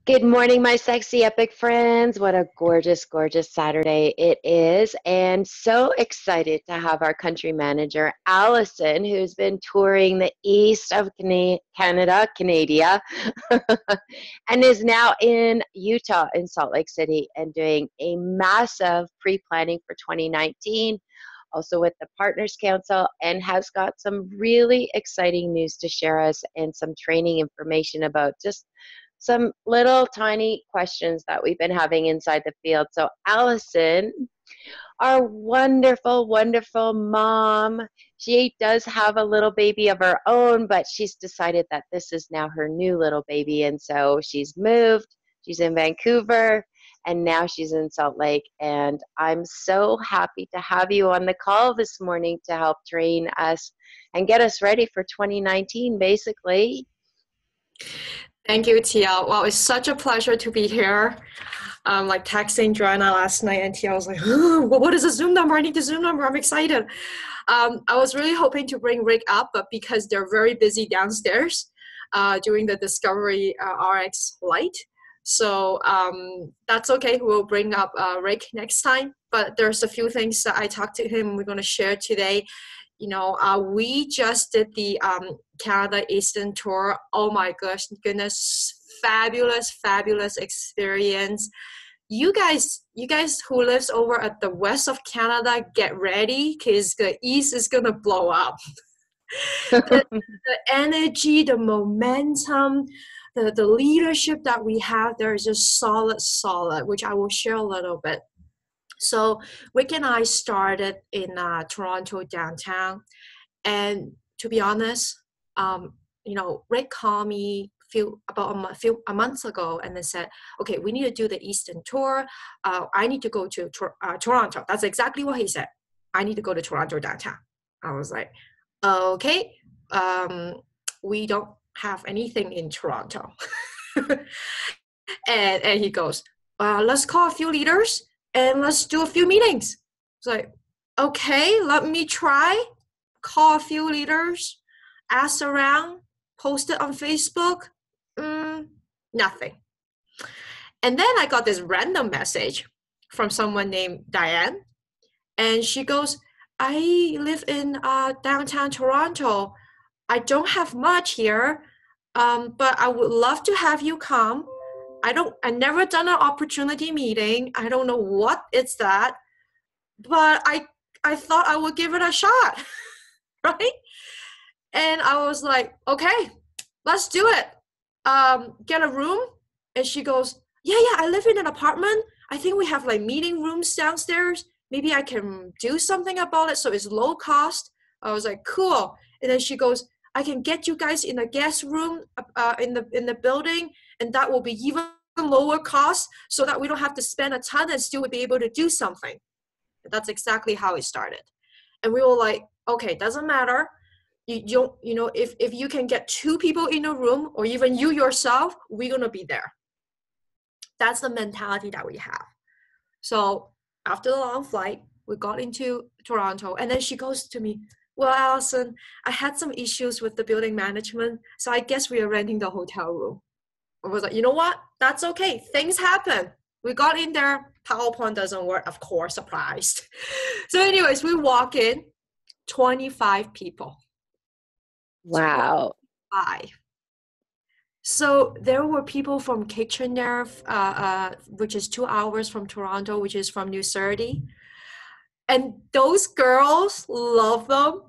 Good morning, my sexy epic friends. What a gorgeous, gorgeous Saturday it is. And so excited to have our country manager, Alison, who's been touring the east of Canada, and is now in Utah, in Salt Lake City, and doing a massive pre planning for 2019, also with the Partners Council, and has got some really exciting news to share us and some training information about just some little tiny questions that we've been having inside the field. So Alison, our wonderful, wonderful mom, she does have a little baby of her own, but she's decided that this is now her new little baby. And so she's moved, she's in Vancouver, and now she's in Salt Lake. And I'm so happy to have you on the call this morning to help train us and get us ready for 2019, basically. Thank you, TL. Well, it's such a pleasure to be here. Like texting Joanna last night, and TL was like, oh, what is the Zoom number? I need the Zoom number. I'm excited. I was really hoping to bring Rick up, but because they're very busy downstairs doing the Discovery RX Lite. So that's okay. We'll bring up Rick next time. But there's a few things that I talked to him we're going to share today. We just did the Canada Eastern Tour. Oh my goodness, fabulous experience. You guys who lives over at the west of Canada, get ready because the east is gonna blow up. the energy, the momentum, the leadership that we have there is just solid, which I will share a little bit. So Rick and I started in Toronto downtown, and to be honest, Rick called me a month ago and then said, okay, we need to do the Eastern Tour. I need to go to Toronto. That's exactly what he said. I need to go to Toronto downtown. I was like, okay, we don't have anything in Toronto. and he goes, let's call a few leaders and let's do a few meetings. It's like, okay, let me try. Call a few leaders, ask around, post it on Facebook. Nothing. And then I got this random message from someone named Diane. And she goes, I live in downtown Toronto. I don't have much here, but I would love to have you come. I never done an opportunity meeting. I don't know what it's that, but I thought I would give it a shot, right? And I was like, okay, let's do it. Get a room. And she goes, yeah, I live in an apartment. I think we have like meeting rooms downstairs. Maybe I can do something about it so it's low cost. I was like, cool. And then she goes, I can get you guys in a guest room in the building, and that will be even lower cost so that we don't have to spend a ton and still be able to do something. That's exactly how it started. And we were like, okay, doesn't matter. If you can get 2 people in a room or even you yourself, we're going to be there. That's the mentality that we have. So after the long flight, we got into Toronto, and then she goes to me, well, Alison, I had some issues with the building management, so I guess we are renting the hotel room. I was like, you know what? That's okay. Things happen. We got in there. PowerPoint doesn't work. Of course, surprised. So anyways, we walk in, 25 people. Wow. 25. So there were people from Kitchener, which is 2 hours from Toronto, which is from New Jersey. And those girls love them.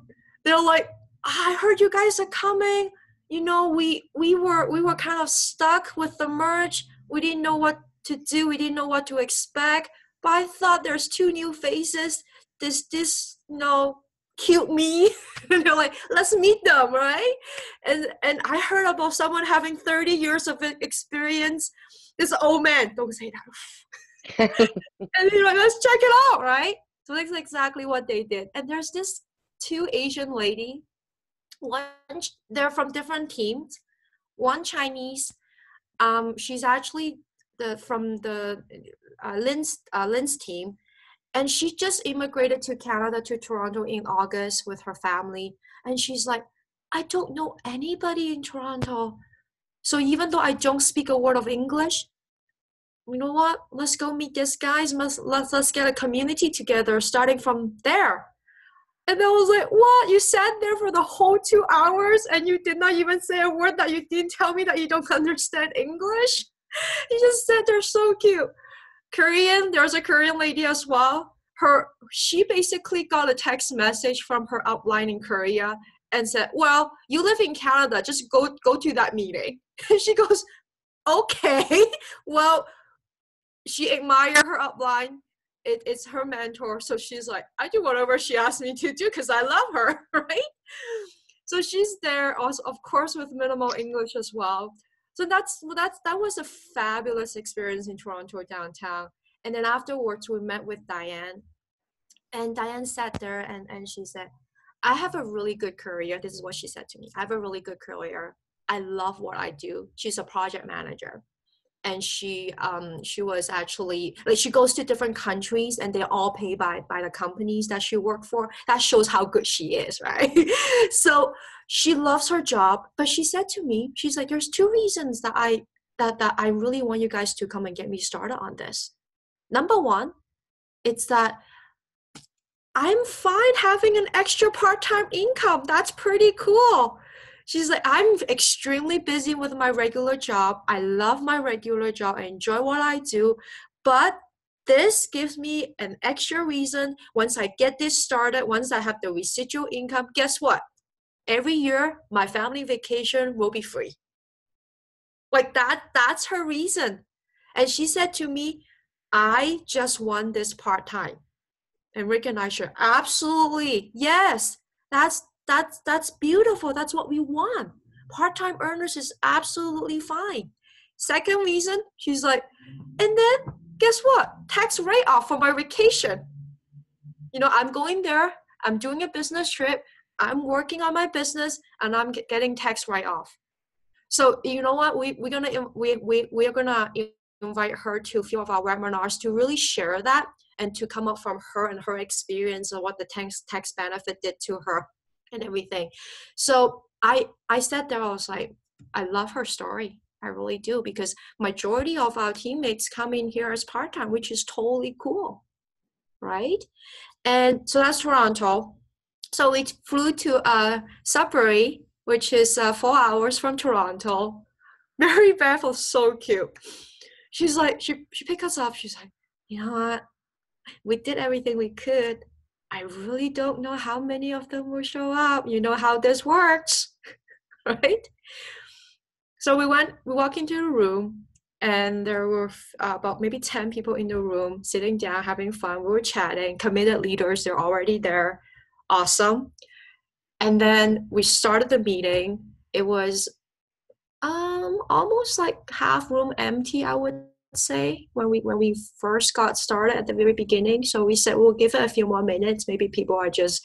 They're like, I heard you guys are coming. We were kind of stuck with the merge. We didn't know what to do. We didn't know what to expect. But I thought there's 2 new faces. This cute me. And they're like, let's meet them, right? And I heard about someone having 30 years of experience. This old man, don't say that. And they're like, let's check it out, right? So that's exactly what they did. And there's this 2 Asian lady. They're from different teams. One Chinese. She's actually from the Lynn's team. And she just immigrated to Canada, to Toronto in August with her family. And she's like, I don't know anybody in Toronto. So even though I don't speak a word of English, you know what? Let's go meet these guys. Let's get a community together, starting from there. And I was like, what? You sat there for the whole 2 hours and you did not even say a word, that you didn't tell me that you don't understand English? You just sat there, so cute. Korean, there's a Korean lady as well. She basically got a text message from her upline in Korea and said, well, you live in Canada, just go to that meeting. And she goes, okay. Well, she admired her upline. It's her mentor, so she's like, I do whatever she asks me to do because I love her, right? So she's there also, of course, with minimal English as well. So that was a fabulous experience in Toronto downtown. And then afterwards, we met with Diane, and Diane sat there and she said, I have a really good career. This is what she said to me. I have a really good career. I love what I do. She's a project manager. And she was actually, like, she goes to different countries and they're all paid by the companies that she worked for. That shows how good she is, right? So she loves her job. But she said to me, she's like, there's two reasons that I really want you guys to come and get me started on this. Number one, it's that I'm fine having an extra part-time income. That's pretty cool. She's like, I'm extremely busy with my regular job. I love my regular job. I enjoy what I do. But this gives me an extra reason. Once I get this started, once I have the residual income, guess what? Every year, my family vacation will be free. Like that's her reason. And she said to me, I just want this part-time. And Rick and I share, absolutely, yes, that's beautiful. That's what we want. Part-time earners is absolutely fine. Second reason, she's like, and then guess what? Tax write-off for my vacation. You know, I'm going there, I'm doing a business trip, I'm working on my business, and I'm getting tax write-off. So you know what? We're gonna invite her to a few of our webinars to really share that and to come up from her and her experience and what the tax benefit did to her and everything. So I sat there, I was like, I love her story. I really do, because majority of our teammates come in here as part-time, which is totally cool, right? And so that's Toronto. So we flew to Sudbury, which is 4 hours from Toronto. Mary Beth was so cute. She's like, she picked us up. She's like, you know what? We did everything we could. I really don't know how many of them will show up. You know how this works, right? So we walked into the room, and there were about maybe 10 people in the room sitting down, having fun. We were chatting, committed leaders, they're already there. Awesome. And then we started the meeting. It was almost like half room empty, I would say, when we first got started at the very beginning. So we said we'll give it a few more minutes. Maybe people are just,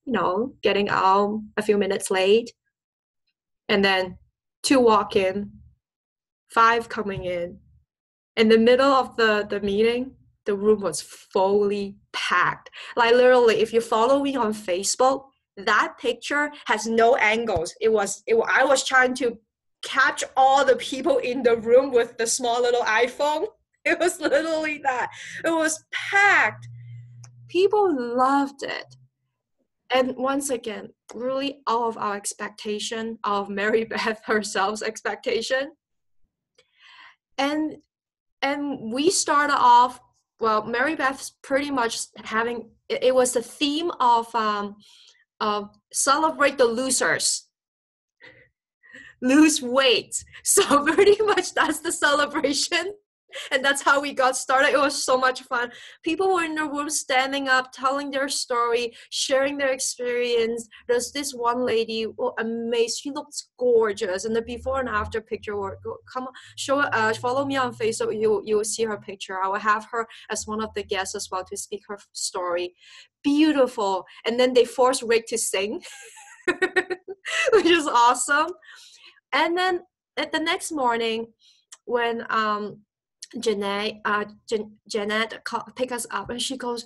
you know, getting out a few minutes late. And then 2 walk in, 5 coming in. In the middle of the meeting, the room was fully packed. Like literally, if you follow me on Facebook, that picture has no angles. I was trying to catch all the people in the room with the small little iPhone. It was literally that. It was packed. People loved it. And once again, really out of our expectation, out of Mary Beth herself's expectation. And we started off, well, Mary Beth's pretty much having, it was the theme of celebrate the losers. Lose weight. So pretty much that's the celebration. And that's how we got started. It was so much fun. People were in the room standing up, telling their story, sharing their experience. There's this one lady, oh, amazing. She looks gorgeous. And the before and after picture, come on, follow me on Facebook. You will see her picture. I will have her as one of the guests as well to speak her story. Beautiful. And then they forced Rick to sing, which is awesome. And then at the next morning, when Jeanette picked us up, and she goes,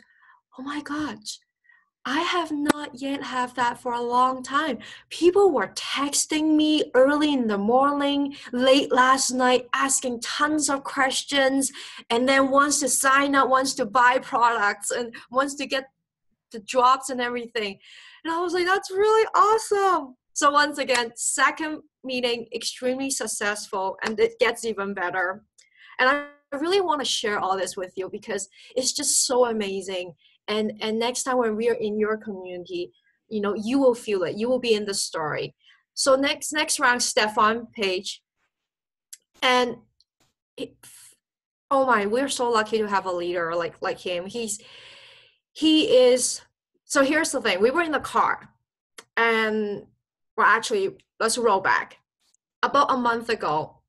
oh my gosh, I have not yet have that for a long time. People were texting me early in the morning, late last night, asking tons of questions, and then wants to sign up, wants to buy products, and wants to get the drops and everything. And I was like, that's really awesome. So once again, second meeting, extremely successful, and it gets even better. And I really want to share all this with you because it's just so amazing. And next time when we are in your community, you know, you will feel it. You will be in the story. So next round, Stefan Page. And it, oh my, we're so lucky to have a leader like him. He is. So here's the thing. We were in the car, and well, actually, let's roll back. About a month ago,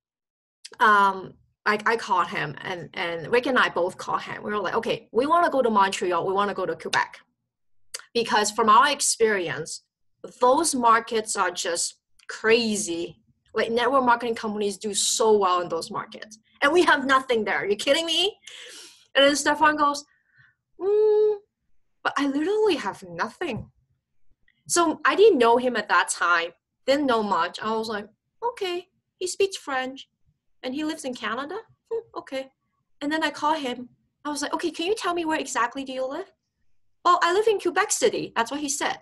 I called him, and Rick and I both called him. We were like, okay, we want to go to Montreal. We want to go to Quebec. Because from our experience, those markets are just crazy. Like network marketing companies do so well in those markets. And we have nothing there. Are you kidding me? And then Stefan goes, but I literally have nothing. So I didn't know him at that time. Didn't know much. I was like, okay, he speaks French. And he lives in Canada? Okay. And then I call him. I was like, okay, can you tell me where exactly do you live? Well, I live in Quebec City. That's what he said.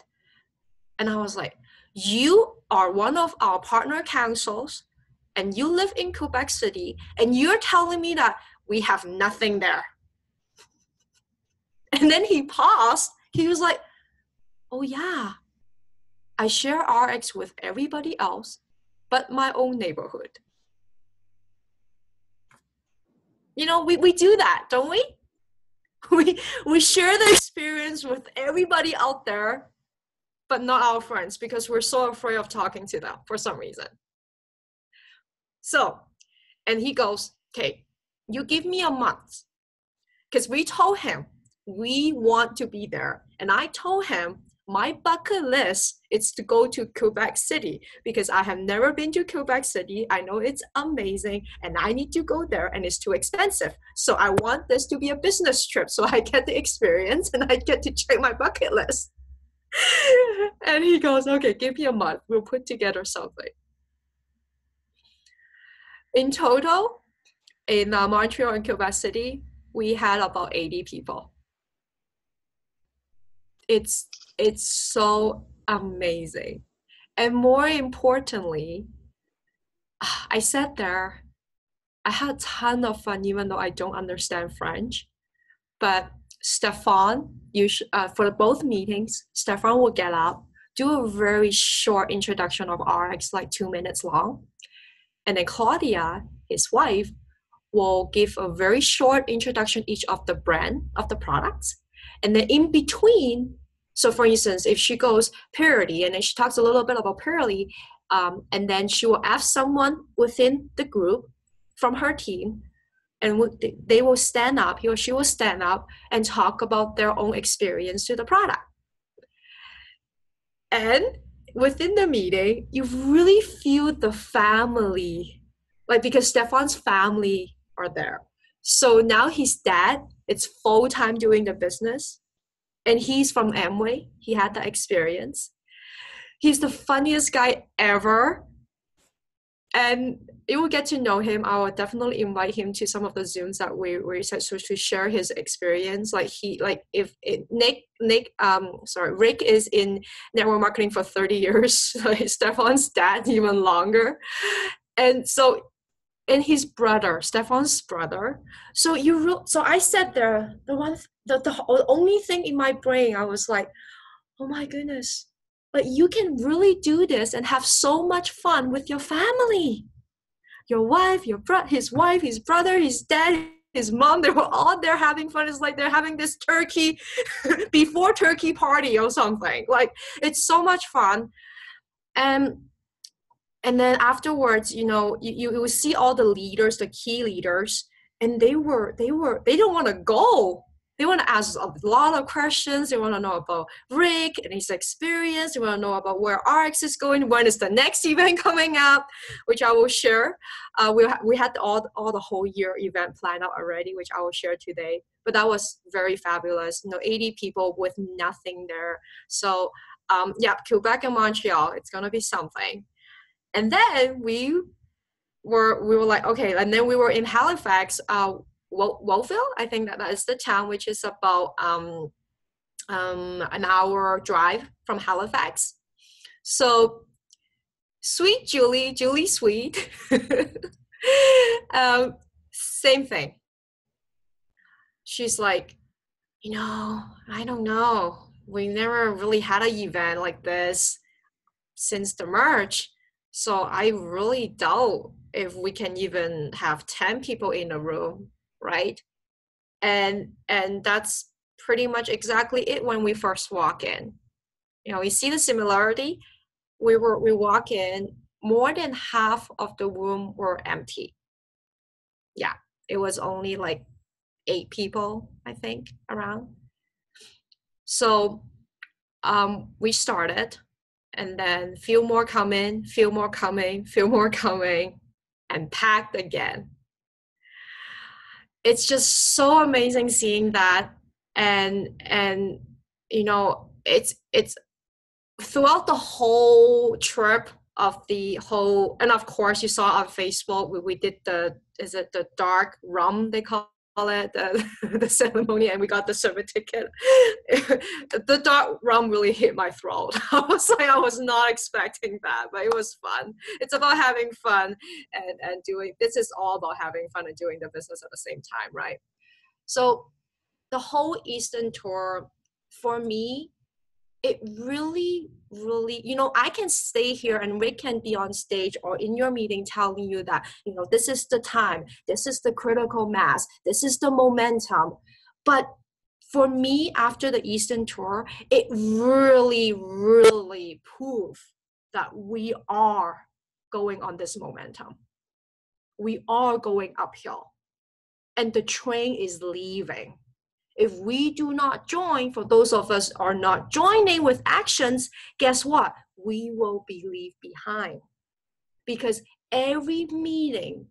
And I was like, you are one of our partner councils and you live in Quebec City and you're telling me that we have nothing there. And then he paused. He was like, oh yeah, I share RX with everybody else but my own neighborhood. You know, we do that, don't we? We share the experience with everybody out there, but not our friends because we're so afraid of talking to them for some reason. So, and he goes, okay, you give me a month. Because we told him we want to be there. And I told him my bucket list is to go to Quebec City because I have never been to Quebec City. I know it's amazing and I need to go there and it's too expensive. So I want this to be a business trip so I get the experience and I get to check my bucket list. And he goes, okay, give me a month. We'll put together something. In total, in Montreal and Quebec City, we had about 80 people. It's so amazing. And more importantly, I sat there, I had a ton of fun even though I don't understand French. But Stefan, for both meetings, Stefan will get up, do a very short introduction of RX, like 2 minutes long. And then Claudia, his wife, will give a very short introduction each of the brand of the products. And then in between, so for instance, if she goes parody and then she talks a little bit about parody, and then she will ask someone within the group from her team, and they will stand up, he or she will stand up and talk about their own experience to the product. And within the meeting, you really feel the family, like because Stefan's family are there. So now his dad, it's full-time doing the business. And he's from Amway. He had that experience. He's the funniest guy ever. And you will get to know him. I will definitely invite him to some of the Zooms that we said to share his experience. Rick is in network marketing for 30 years. Stefan's dad even longer. And his brother, Stefan's brother. So I sat there, the only thing in my brain, I was like, oh my goodness, but you can really do this and have so much fun with your family. Your wife, his wife, his brother, his dad, his mom, they were all there having fun. It's like they're having this turkey before turkey party or something. Like, it's so much fun. And then afterwards, you know, you will see all the leaders, the key leaders, and they don't want to go. They want to ask a lot of questions. They want to know about Rick and his experience. They want to know about where RX is going, when is the next event coming up, which I will share. We had all the whole year event planned out already, which I will share today. But that was very fabulous. 80 people with nothing there. So yeah, Quebec and Montreal, it's gonna be something. And then we were like, okay, and then we were in Halifax, Wolfville, I think that is the town, which is about an hour drive from Halifax. So sweet Julie Sweet, same thing. She's like, I don't know. We never really had an event like this since the merge. So I really doubt if we can even have 10 people in a room, right? And that's pretty much exactly it when we first walk in. We see the similarity. We walk in, more than half of the room were empty. Yeah, it was only like 8 people, I think, around. So we started, and then few more coming, and packed again. It's just so amazing seeing that, and it's throughout the whole trip of the whole, and of course you saw on Facebook we did the dark rum, they call it, the ceremony, and we got the server ticket. The dark rum really hit my throat. I was not expecting that, but it was fun. It's about having fun and doing, this is all about having fun and doing the business at the same time, right? So the whole Eastern tour, for me, it really, I can stay here and Rick can be on stage or in your meeting telling you that, this is the time, this is the critical mass, this is the momentum. But for me, after the Eastern tour, it really, really proved that we are going on this momentum. We are going uphill. And the train is leaving. If we do not join, for those of us are not joining with actions, guess what? We will be left behind. Because every meeting,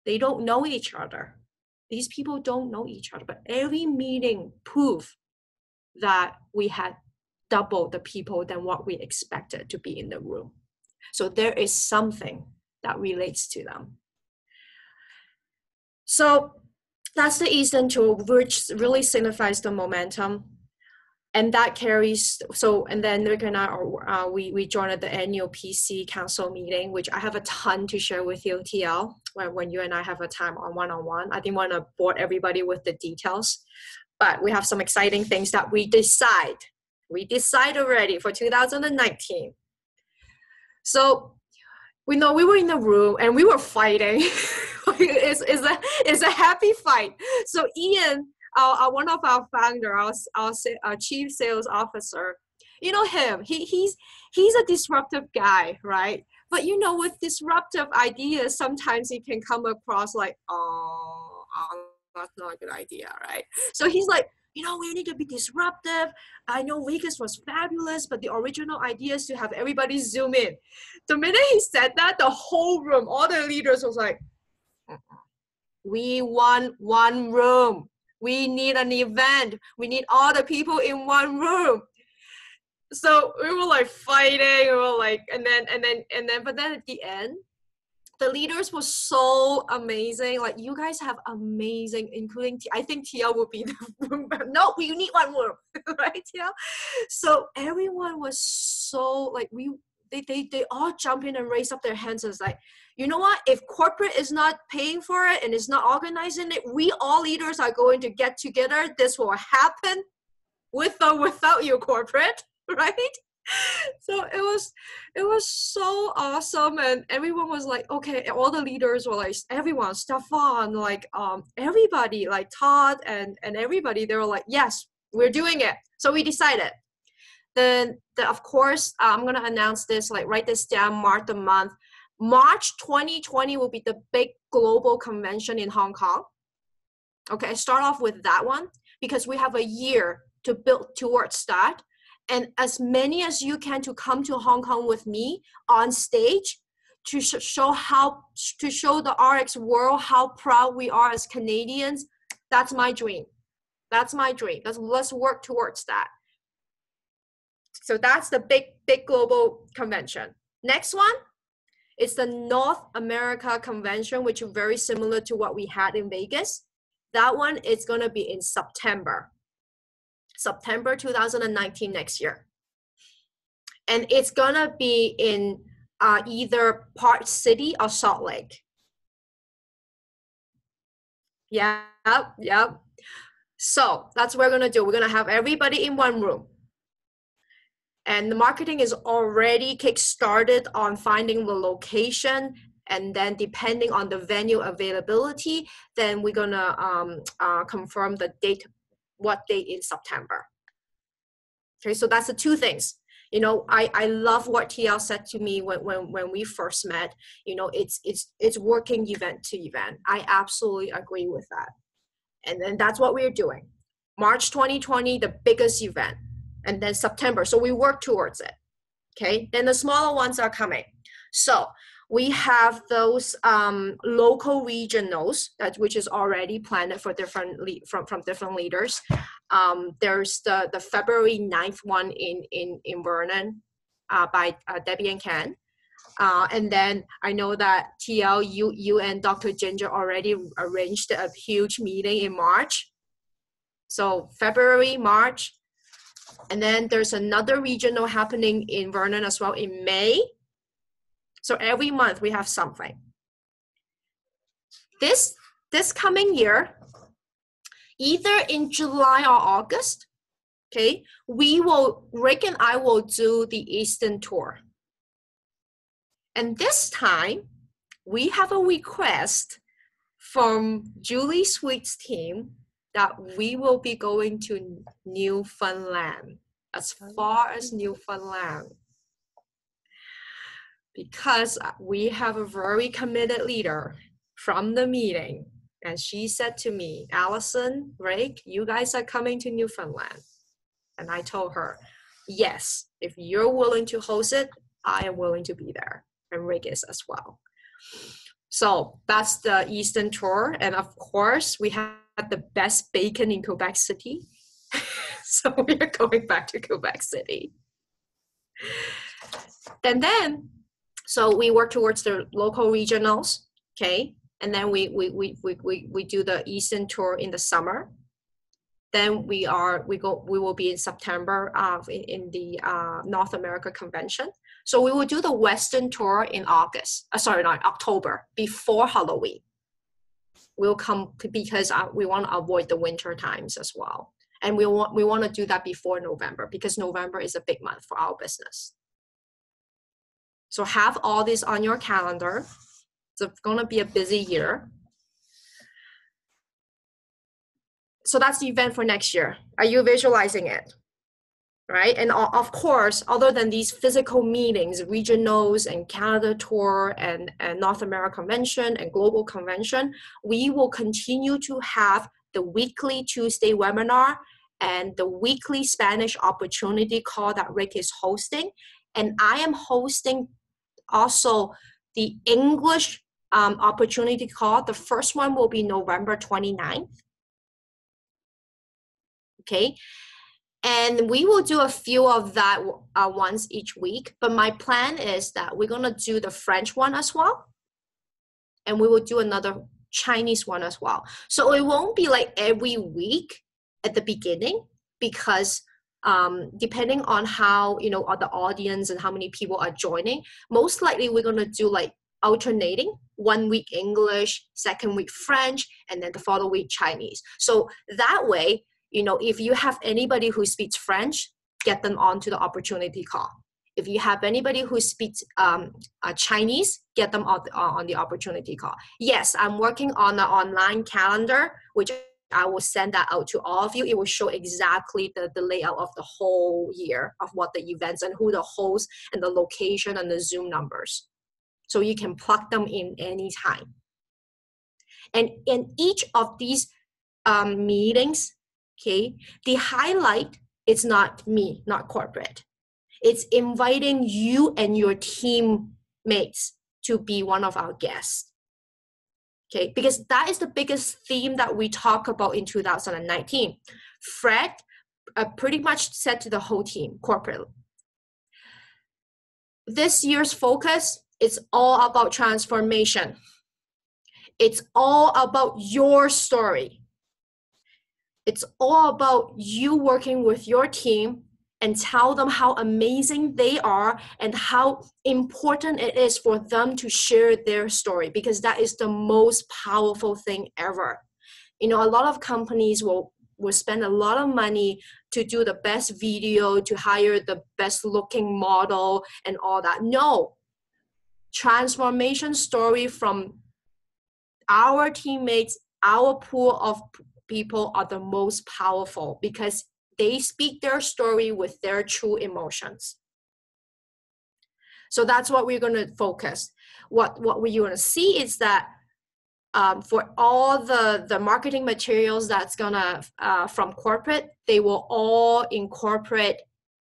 they don't know each other. These people don't know each other, but every meeting proved that we had double the people than what we expected to be in the room. So there is something that relates to them. So that's the Eastern tour, which really signifies the momentum. And that carries, and then Rick and I, we joined the annual PC council meeting, which I have a ton to share with you, TL, when you and I have a time on one-on-one. I didn't want to bore everybody with the details, but we have some exciting things that we decide already for 2019. So we were in the room and we were fighting. It's a happy fight. So Ian, one of our founder, our chief sales officer, him, he's a disruptive guy, right? But with disruptive ideas, sometimes he can come across like, oh, that's not a good idea, right? So he's like, we need to be disruptive. I know Vegas was fabulous, but the original idea is to have everybody zoom in. The minute he said that, the whole room, all the leaders was like, we want one room. We need an event. We need all the people in one room. So we were like fighting. We were like, but then at the end, the leaders were so amazing. Like, you guys have amazing, including I think TL would be the room. No, we need one room, right, TL? So everyone was so like, they all jump in and raise up their hands. It's like, you know what? If corporate is not paying for it and is not organizing it, we all leaders are going to get together. This will happen with or without you, corporate, right? So it was so awesome, and everyone was like, okay, all the leaders were like, everyone, Stefan, like everybody, like Todd and everybody, they were like, yes, we're doing it. So we decided. Then of course, I'm gonna announce this, like write this down, mark the month. March 2020 will be the big global convention in Hong Kong. Okay, start off with that one. because we have a year to build towards that. And as many as you can to come to Hong Kong with me on stage to show the RX world how proud we are as Canadians. That's my dream. That's my dream. Let's work towards that. So that's the big global convention. Next one is the North America Convention, which is very similar to what we had in Vegas. That one is going to be in September 2019, next year. And it's going to be in either Park City or Salt Lake. Yep. So that's what we're going to do. We're going to have everybody in one room. And the marketing is already kick-started on finding the location. And then depending on the venue availability, then we're going to confirm the date, what date in September. Okay, so that's the two things. You know, I love what TL said to me when we first met. You know, it's working event to event. I absolutely agree with that. And then that's what we're doing. March 2020, the biggest event. And then September. So we work towards it. Okay. Then the smaller ones are coming. So we have those local regionals which is already planned for different from different leaders. There's the February 9th one in Vernon by Debbie and Ken. And then I know that TL, you and Dr. Ginger already arranged a huge meeting in March. So February, March. And then there's another regional happening in Vernon as well in May. So every month we have something. This coming year, either in July or August, okay, Rick and I will do the Eastern tour. And this time, we have a request from Julie Sweet's team that we will be going to Newfoundland, as far as Newfoundland. Because we have a very committed leader from the meeting. And she said to me, Alison, Rick, you guys are coming to Newfoundland. And I told her, yes, if you're willing to host it, I am willing to be there. And Rick is as well. So that's the Eastern tour. And of course, we have the best bacon in Quebec City. So we're going back to Quebec City. And then, so we work towards the local regionals, okay? And then we do the Eastern tour in the summer. Then we will be in September in the North America Convention. So we will do the Western tour in October, before Halloween. We'll come because we want to avoid the winter times as well. And we want to do that before November because November is a big month for our business. So have all this on your calendar. It's going to be a busy year. So that's the event for next year. Are you visualizing it? Right? And of course, other than these physical meetings, regionals and Canada tour and North America Convention and Global Convention, we will continue to have the weekly Tuesday webinar and the weekly Spanish opportunity call that Rick is hosting. And I am hosting also the English opportunity call. The first one will be November 29th. Okay. And we will do a few of that once each week. But my plan is that we're going to do the French one as well. And we will do another Chinese one as well. So it won't be like every week at the beginning because depending on how, the audience and how many people are joining, most likely we're going to do like alternating 1 week English, second week French, and then the following week Chinese. So that way, if you have anybody who speaks French, get them onto the opportunity call. If you have anybody who speaks Chinese, get them on the opportunity call. Yes, I'm working on an online calendar, which I will send that out to all of you. It will show exactly the layout of the whole year of what the events and who the host and the location and the Zoom numbers. So you can plug them in anytime. And in each of these meetings, okay? The highlight is not me, not corporate. It's inviting you and your teammates to be one of our guests. Okay, because that is the biggest theme that we talk about in 2019. Fred pretty much said to the whole team, corporate, this year's focus is all about transformation. It's all about your story. It's all about you working with your team and tell them how amazing they are and how important it is for them to share their story, because that is the most powerful thing ever. You know, a lot of companies will spend a lot of money to do the best video, to hire the best looking model and all that. No, transformation story from our teammates, our pool of people are the most powerful because they speak their story with their true emotions. So that's what we're going to focus. What we're going to see is that for all the marketing materials that's gonna from corporate, they will all incorporate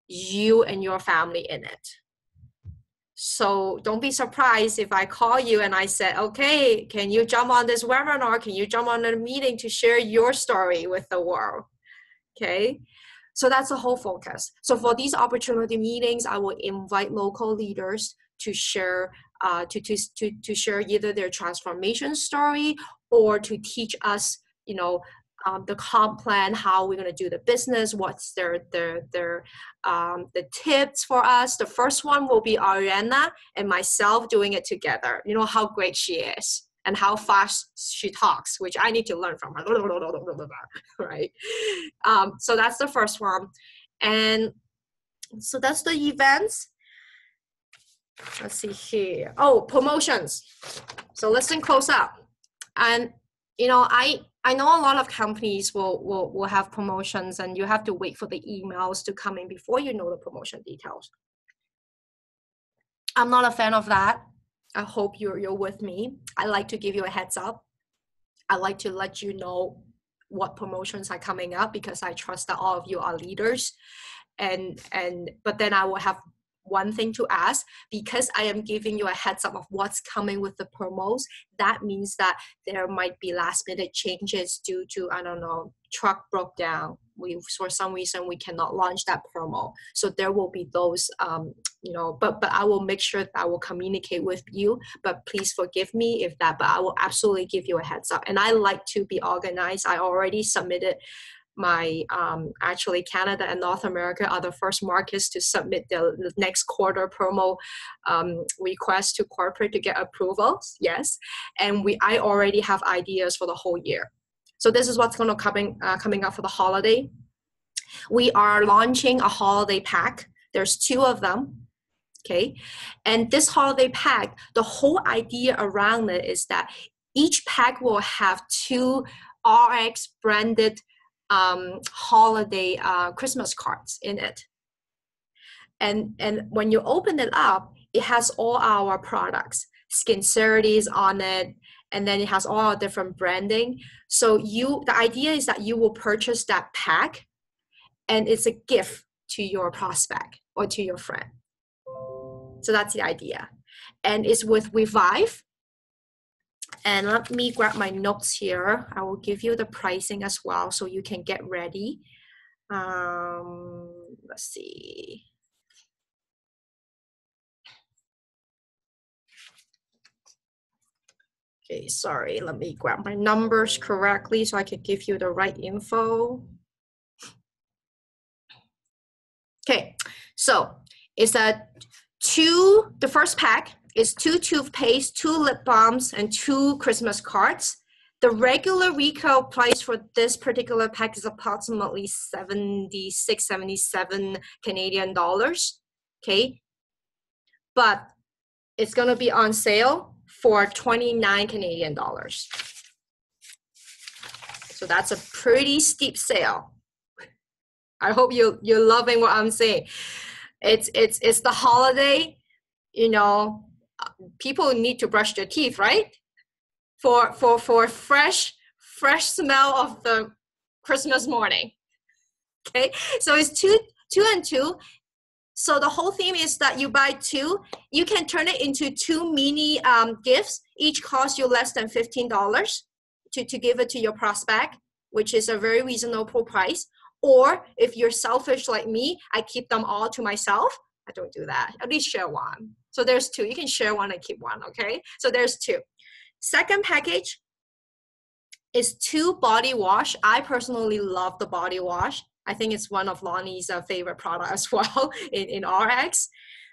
you and your family in it. So don't be surprised if I call you and I said, okay, can you jump on this webinar? Can you jump on a meeting to share your story with the world? Okay. So that's the whole focus. So for these opportunity meetings, I will invite local leaders to share to share either their transformation story or to teach us, you know, the comp plan, how we're going to do the business, what's the tips for us. The first one will be Ariana and myself doing it together. You know how great she is and how fast she talks, which I need to learn from her, right? So that's the first one. And so that's the events. Let's see here. Oh, promotions. So listen close up. And, you know, I know a lot of companies will have promotions and you have to wait for the emails to come in before you know the promotion details. I'm not a fan of that. I hope you're with me. I like to give you a heads up. I like to let you know what promotions are coming up because I trust that all of you are leaders. But then I will have one thing to ask, because I am giving you a heads up of what's coming with the promos. That means that there might be last minute changes due to, I don't know, truck broke down. For some reason we cannot launch that promo. So there will be those, you know, but I will make sure that I will communicate with you, but please forgive me if that, but I will absolutely give you a heads up. And I like to be organized. I already submitted my actually Canada and North America are the first markets to submit the next quarter promo request to corporate to get approvals. Yes, and I already have ideas for the whole year. So this is what's going to coming up for the holiday. We are launching a holiday pack. There's 2 of them. Okay, and this holiday pack, the whole idea around it is that each pack will have 2 RX branded holiday Christmas cards in it. And when you open it up, it has all our products, Skincerity's on it, and then it has all our different branding. So the idea is that you will purchase that pack and it's a gift to your prospect or to your friend. So that's the idea. And it's with Revive. And let me grab my notes here. I will give you the pricing as well so you can get ready. Let's see. Okay, sorry, let me grab my numbers correctly so I can give you the right info. Okay, so it's the first pack is 2 toothpaste, 2 lip balms, and 2 Christmas cards. The regular retail price for this particular pack is approximately 76, 77 Canadian dollars. Okay, but it's going to be on sale for 29 Canadian dollars. So that's a pretty steep sale. I hope you're loving what I'm saying. It's the holiday, you know, people need to brush their teeth, right? For fresh smell of the Christmas morning. Okay, so it's two and two. So the whole theme is that you buy two, you can turn it into two mini gifts. Each cost you less than $15 to give it to your prospect, which is a very reasonable price. Or if you're selfish like me, I keep them all to myself. I don't do that. At least share one. So there's two. You can share one and keep one, okay? So there's two. Second package is two body wash. I personally love the body wash. I think it's one of Lonnie's favorite product as well in RX.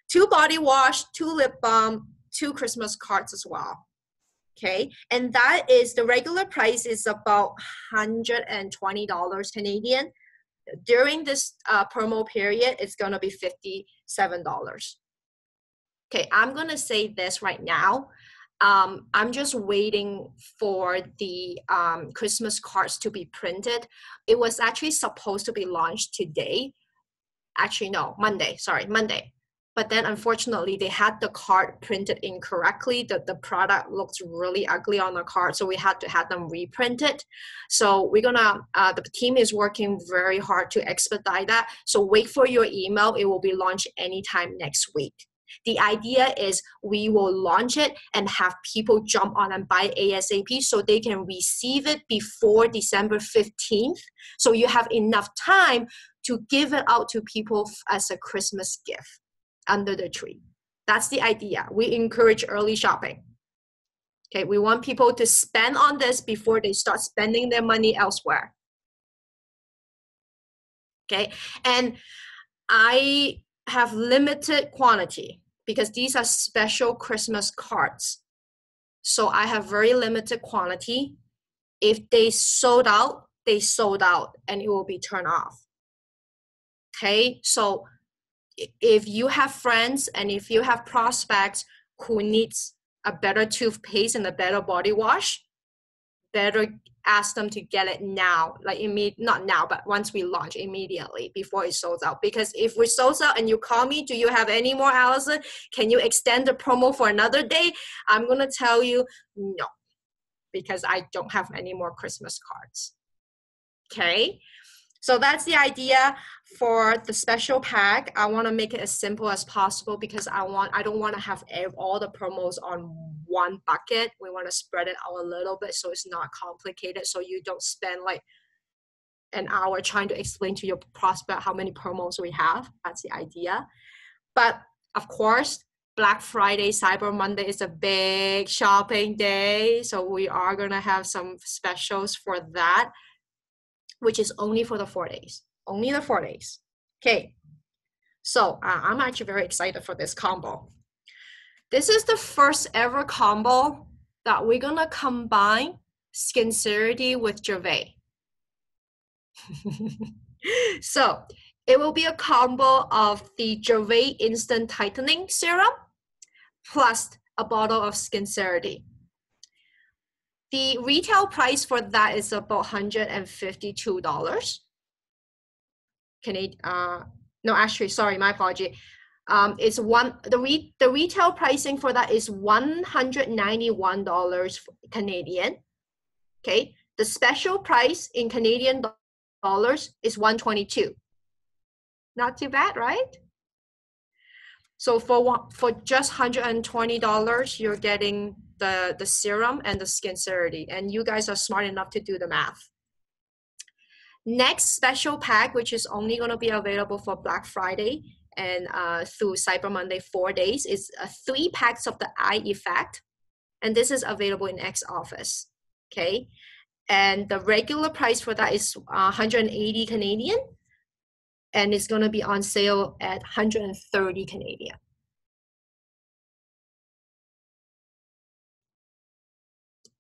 Two body wash, two lip balm, two Christmas cards as well. Okay, and that is the regular price is about $120 Canadian. During this promo period, it's gonna be $57. Okay, I'm gonna say this right now. I'm just waiting for the Christmas cards to be printed. It was actually supposed to be launched today. Actually, no, Monday. But then unfortunately, they had the card printed incorrectly. The product looks really ugly on the card, so we had to have them reprinted. So we're gonna, the team is working very hard to expedite that. So wait for your email. It will be launched anytime next week. The idea is we will launch it and have people jump on and buy ASAP so they can receive it before December 15th. So you have enough time to give it out to people as a Christmas gift under the tree. That's the idea. We encourage early shopping. Okay, we want people to spend on this before they start spending their money elsewhere. Okay, and I have limited quantity because these are special Christmas cards. So I have very limited quantity. If they sold out, they sold out and it will be turned off. Okay, so if you have friends and if you have prospects who needs a better toothpaste and a better body wash, better ask them to get it now, like not now, but once we launch immediately before it sells out. Because if we sold out and you call me, do you have any more, Alison? Can you extend the promo for another day? I'm gonna tell you no, because I don't have any more Christmas cards. Okay, so that's the idea for the special pack. I want to make it as simple as possible because I don't want to have all the promos on one bucket. We want to spread it out a little bit so it's not complicated, so you don't spend like an hour trying to explain to your prospect how many promos we have. That's the idea. But of course, Black Friday, Cyber Monday is a big shopping day, so we are going to have some specials for that, which is only for the 4 days. Only the 4 days. Okay. So I'm actually very excited for this combo. This is the first ever combo that we're going to combine Sincerity with Gervais. So it will be a combo of the Gervais Instant Tightening Serum plus a bottle of Sincerity. The retail price for that is about $152. No, actually, sorry, my apology. The retail pricing for that is $191 Canadian. Okay, the special price in Canadian dollars is $122. Not too bad, right? So for just $120, you're getting the serum and the Sincerity, and you guys are smart enough to do the math. Next special pack, which is only going to be available for Black Friday and through Cyber Monday 4 days, is 3 packs of the Eye Effect, and this is available in X Office. Okay, and the regular price for that is 180 Canadian, and it's going to be on sale at 130 Canadian.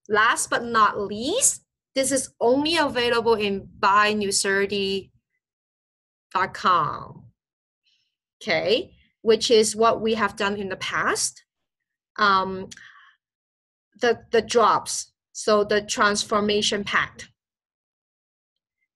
Last but not least, this is only available in buynewsurety.com. Okay, which is what we have done in the past. The drops, so the transformation pack.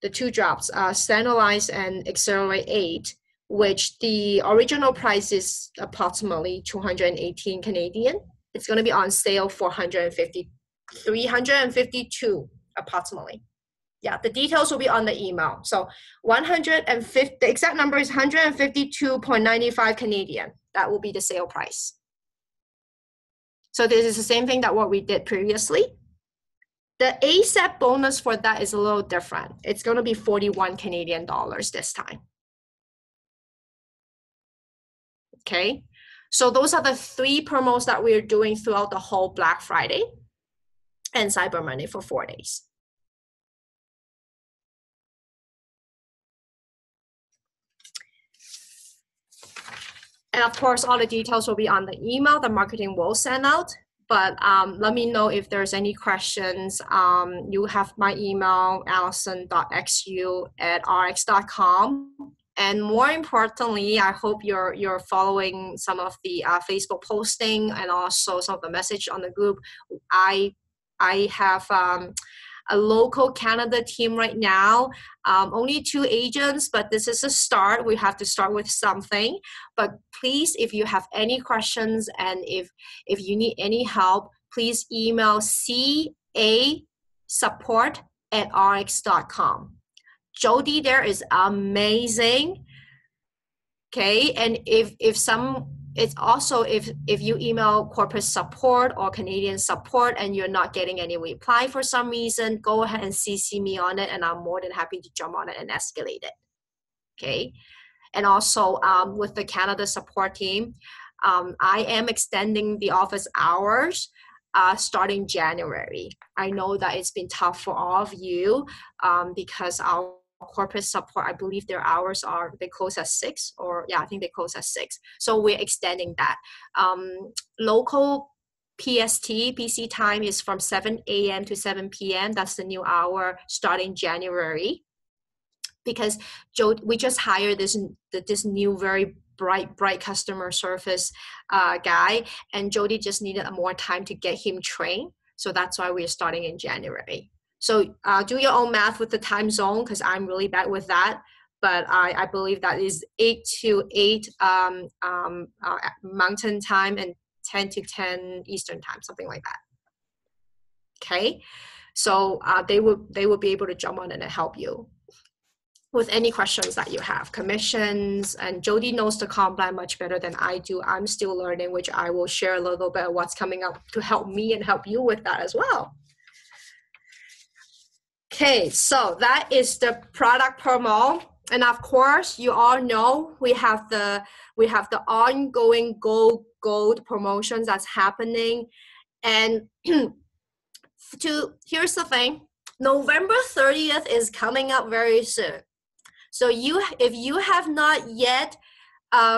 The 2 drops, Stabilize and Accelerate 8, which the original price is approximately 218 Canadian. It's going to be on sale for 352 approximately. Yeah, the details will be on the email. So 150, the exact number is 152.95 Canadian. That will be the sale price. So this is the same thing that what we did previously. The ASAP bonus for that is a little different. It's going to be 41 Canadian dollars this time. Okay, so those are the 3 promos that we're doing throughout the whole Black Friday and Cyber Monday for 4 days. And of course, all the details will be on the email the marketing will send out. But let me know if there's any questions. You have my email, alison.xu@rx.com. And more importantly, I hope you're following some of the Facebook posting and also some of the message on the group. I have a local Canada team right now. Only 2 agents, but this is a start. We have to start with something. But please, if you have any questions and if you need any help, please email ca support@rx.com. Jody there is amazing. Okay, and it's also if you email corporate support or Canadian support and you're not getting any reply for some reason, go ahead and CC me on it, and I'm more than happy to jump on it and escalate it. Okay, and also with the Canada support team, I am extending the office hours starting January. I know that it's been tough for all of you because our corporate support, I believe their hours they close at 6, or yeah, I think they close at 6. So we're extending that. Local PST, PC time is from 7 a.m. to 7 p.m. That's the new hour starting January. Because we just hired this new very bright customer service guy, and Jody just needed more time to get him trained. So that's why we're starting in January. So do your own math with the time zone, because I'm really bad with that. But I believe that is 8 to 8 Mountain time and 10 to 10 Eastern time, something like that. Okay, so they will be able to jump on and help you with any questions that you have, commissions. And Jody knows the comp plan much better than I do. I'm still learning, which I will share a little bit of what's coming up to help me and help you with that as well. Okay, so that is the product promo. And of course, you all know we have the ongoing gold promotions that's happening. And here's the thing, November 30th is coming up very soon. So if you have not yet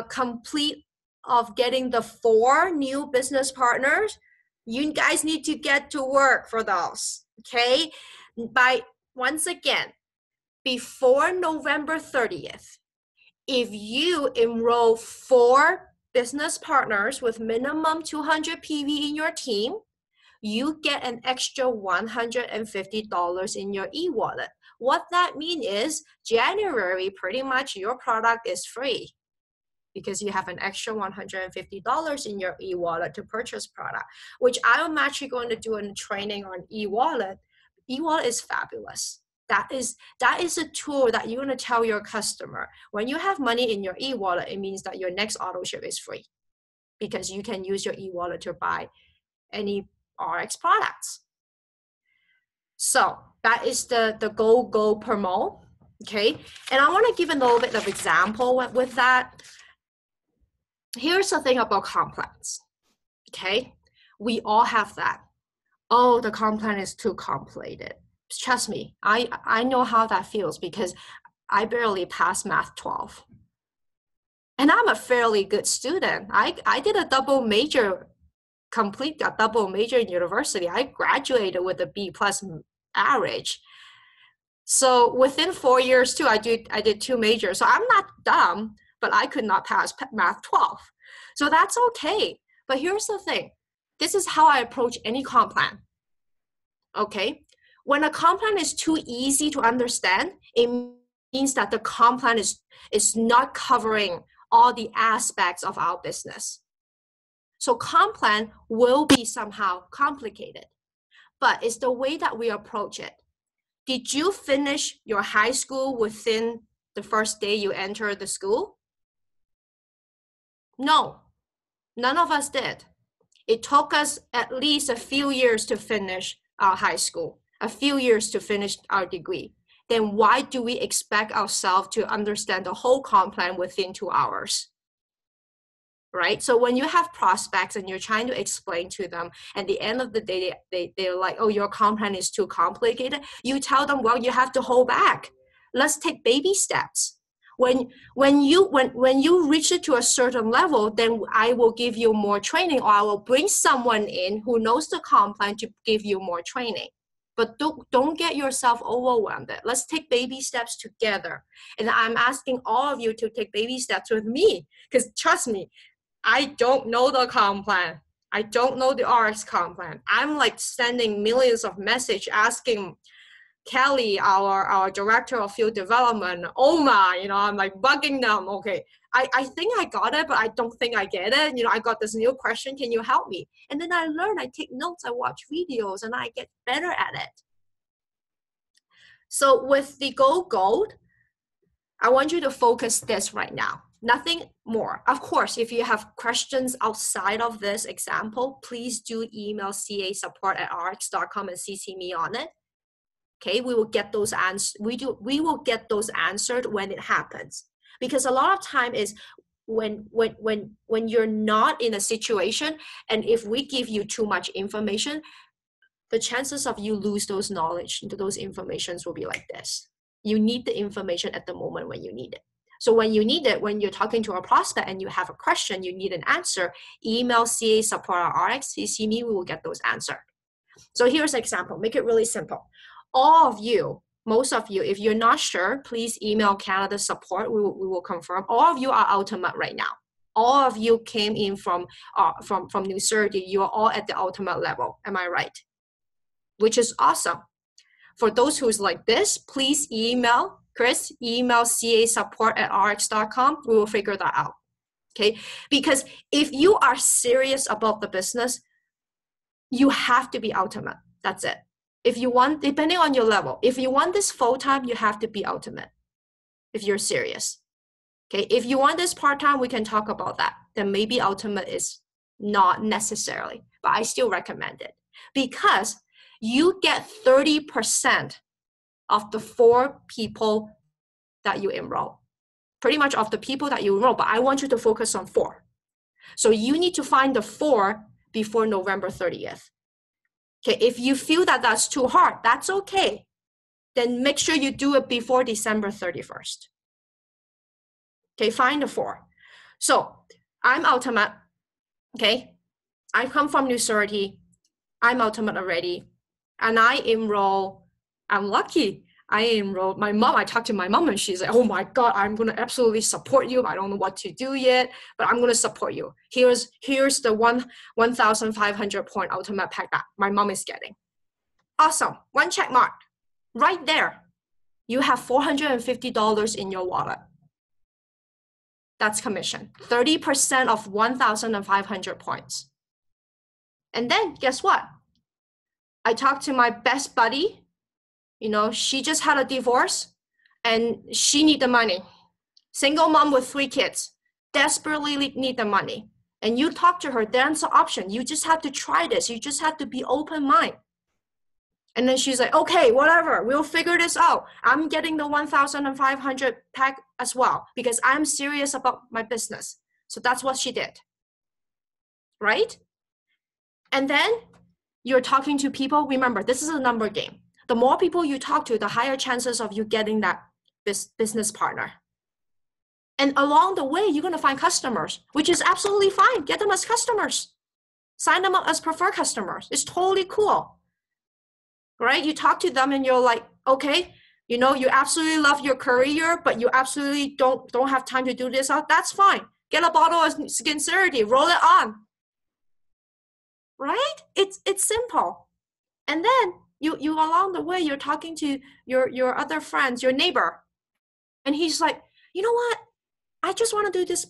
complete of getting the 4 new business partners, you guys need to get to work for those, okay? Once again, before November 30th, if you enroll 4 business partners with minimum 200 PV in your team, you get an extra $150 in your e-wallet. What that means is January, pretty much your product is free because you have an extra $150 in your e-wallet to purchase product, which I'm actually going to do a training on e-wallet. E-wallet is fabulous. That is a tool that you're going to tell your customer, when you have money in your e-wallet, it means that your next auto ship is free because you can use your e-wallet to buy any RX products. So that is the go promo, okay? And I want to give a little bit of example with that. Here's the thing about comp plans, okay? We all have that. Oh, the comp plan is too complicated. Trust me, I know how that feels because I barely passed Math 12. And I'm a fairly good student. I did a double major, complete a double major in university. I graduated with a B+ average. So within 4 years too, I did 2 majors. So I'm not dumb, but I could not pass Math 12. So that's okay. But here's the thing. This is how I approach any comp plan. Okay? When a comp plan is too easy to understand, it means that the comp plan is not covering all the aspects of our business. So comp plan will be somehow complicated, but it's the way that we approach it. Did you finish your high school within the first day you entered the school? No, none of us did. It took us at least a few years to finish our high school, a few years to finish our degree. Then why do we expect ourselves to understand the whole comp plan within 2 hours? Right? So when you have prospects and you're trying to explain to them, at the end of the day, they're like, oh, your comp plan is too complicated. You tell them, well, you have to hold back. Let's take baby steps. When you reach it to a certain level, then I will give you more training, or I will bring someone in who knows the comp plan to give you more training. But don't get yourself overwhelmed. Let's take baby steps together. And I'm asking all of you to take baby steps with me, because trust me, I don't know the comp plan. I don't know the RX comp plan. I'm like sending millions of messages asking Kelly, our director of field development, Oma, I'm like bugging them. Okay, I think I got it, but I don't think I get it. I got this new question. Can you help me? And then I learn, I take notes, I watch videos, and I get better at it. So with the gold, I want you to focus this right now. Nothing more. Of course, if you have questions outside of this example, please do email ca support@rx.com and CC me on it. Okay, we will get those answers. We will get those answered when it happens. Because a lot of time is when you're not in a situation, and if we give you too much information, the chances of you lose those knowledge, those informations will be like this. You need the information at the moment when you need it. So when you need it, when you're talking to a prospect and you have a question, you need an answer, email CA support@rx, CC me, we will get those answered. So here's an example, make it really simple. All of you, most of you, if you're not sure, please email Canada support, we will confirm. All of you are ultimate right now. All of you came in from New Jersey, you are all at the ultimate level, am I right? Which is awesome. For those who's like this, please email Chris, email ca support@rx.com. We will figure that out. Okay? Because if you are serious about the business, you have to be ultimate. That's it. If you want, depending on your level, if you want this full-time, you have to be ultimate. If you're serious. Okay? If you want this part-time, we can talk about that. Then maybe ultimate is not necessarily, but I still recommend it. Because you get 30% of the 4 people that you enroll. Pretty much of the people that you enroll, but I want you to focus on 4. So you need to find the 4 before November 30th. Okay, if you feel that that's too hard, that's okay. Then make sure you do it before December 31st. Okay, find the 4. So I'm ultimate, okay? I come from New Jersey. I'm ultimate already. And I enroll, I'm lucky. I enrolled my mom. I talked to my mom and she's like, oh my God, I'm going to absolutely support you. I don't know what to do yet, but I'm going to support you. Here's the 1,500 point ultimate pack that my mom is getting. Awesome. 1 check mark. Right there. You have $450 in your wallet. That's commission. 30% of 1,500 points. And then guess what? I talked to my best buddy. She just had a divorce and she need the money. Single mom with 3 kids, desperately need the money. And you talk to her, there's an option. You just have to try this. You just have to be open mind. And then she's like, okay, whatever, we'll figure this out. I'm getting the 1,500 pack as well because I'm serious about my business. So that's what she did, right? And then you're talking to people. Remember, this is a number game. The more people you talk to, the higher chances of you getting that business partner. And along the way, you're going to find customers, which is absolutely fine. Get them as customers. Sign them up as preferred customers. It's totally cool, right? You talk to them and you're like, okay, you absolutely love your career, but you absolutely don't have time to do this out. That's fine. Get a bottle of Sincerity, roll it on, right? It's simple. And then you along the way, you're talking to your other friends, your neighbor, and he's like, you know what? I just want to do this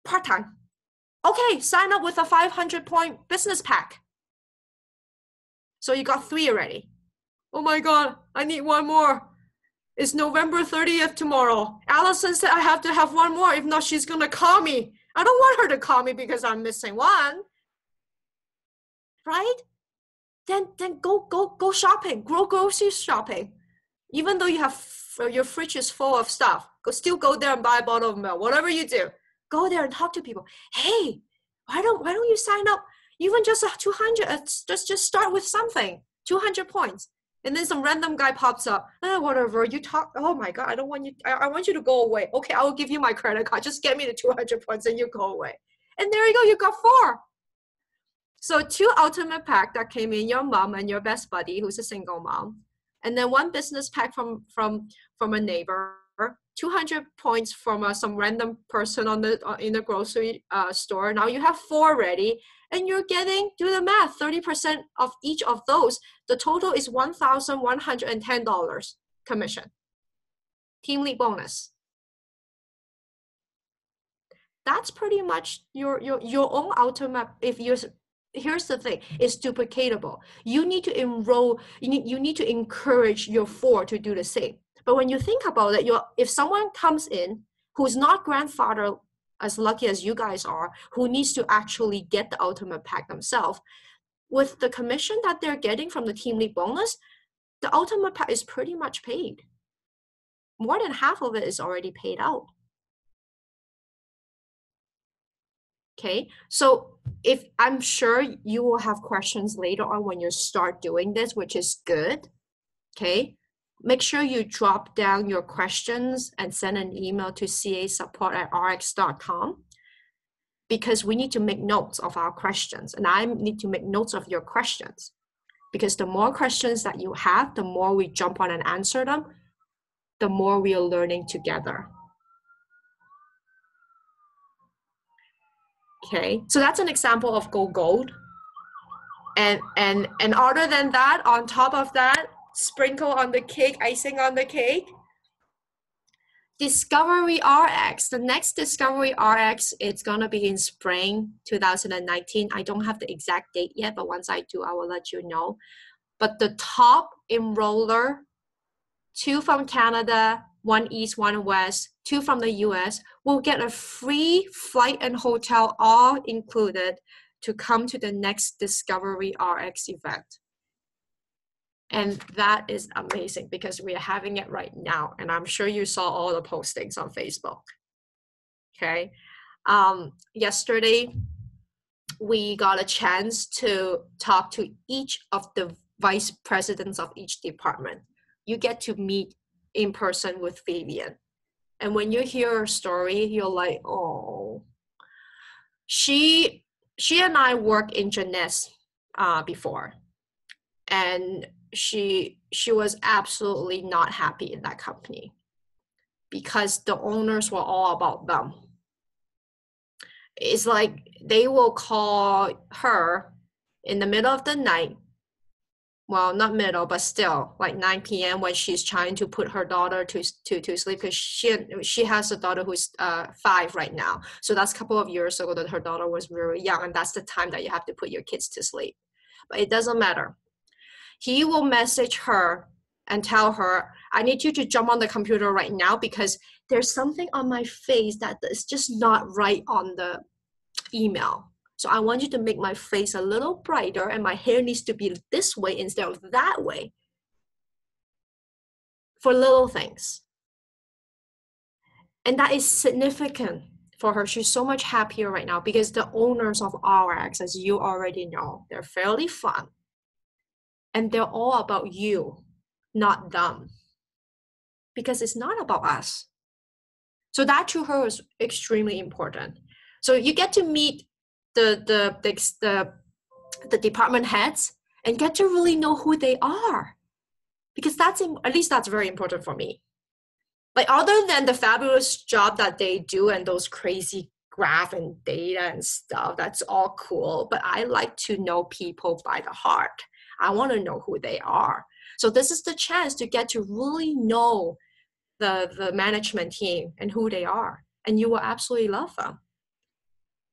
part-time. Okay, sign up with a 500 point business pack. So you got 3 already. Oh my God, I need one more. It's November 30th tomorrow. Alison said I have to have one more. If not, she's going to call me. I don't want her to call me because I'm missing one. Right? Then go shopping. Go grocery shopping. Even though you have your fridge is full of stuff, still go there and buy a bottle of milk. Whatever you do, go there and talk to people. Hey, why don't you sign up? Even just 200. Just start with something. 200 points. And then some random guy pops up. Whatever, you talk. Oh my God, I don't want you. I want you to go away. Okay, I will give you my credit card. Just get me the 200 points and you go away. And there you go. You got 4. So 2 ultimate pack that came in, your mom and your best buddy, who's a single mom. And then 1 business pack from a neighbor. 200 points from some random person in the grocery store. Now you have 4 ready. And you're getting, do the math, 30% of each of those. The total is $1,110 commission. Team lead bonus. That's pretty much your own ultimate. Here's the thing, it's duplicatable. You need to enroll, you need to encourage your 4 to do the same. But when you think about it, if someone comes in who's not grandfather as lucky as you guys are, who needs to actually get the ultimate pack themselves, with the commission that they're getting from the team lead bonus, the ultimate pack is pretty much paid. More than half of it is already paid out. Okay, so if I'm sure you will have questions later on when you start doing this, which is good. Okay, make sure you drop down your questions and send an email to casupport@rx.com, because we need to make notes of our questions, and I need to make notes of your questions, because the more questions that you have, the more we jump on and answer them, the more we are learning together. Okay, so that's an example of Go Gold. And other than that, on top of that, sprinkle on the cake, icing on the cake, Discovery RX. The next Discovery RX, it's gonna be in spring 2019. I don't have the exact date yet, but once I do, I will let you know. But the top enroller, 2 from Canada, 1 East, 1 West, 2 from the US, will get a free flight and hotel all included to come to the next Discovery RX event. And that is amazing because we are having it right now. And I'm sure you saw all the postings on Facebook. Okay. Yesterday, we got a chance to talk to each of the vice presidents of each department. You get to meet in person with Vivian. And when you hear her story, you're like, oh. She and I worked in Jeunesse before. And she was absolutely not happy in that company because the owners were all about them. It's like they will call her in the middle of the night. Well, not middle, but still, like 9 p.m. when she's trying to put her daughter to sleep, because she has a daughter who's 5 right now. So that's a couple of years ago that her daughter was very young, and that's the time that you have to put your kids to sleep. But it doesn't matter. He will message her and tell her, I need you to jump on the computer right now because there's something on my face that is just not right on the email. So I want you to make my face a little brighter and my hair needs to be this way instead of that way. For little things. And that is significant for her. She's so much happier right now because the owners of RX, as you already know, they're fairly fun. And they're all about you, not them. Because it's not about us. So that to her is extremely important. So you get to meet the department heads and get to really know who they are. Because at least that's very important for me. Like other than the fabulous job that they do and those crazy graph and data and stuff, that's all cool. But I like to know people by the heart. I want to know who they are. So this is the chance to get to really know the management team and who they are. And you will absolutely love them.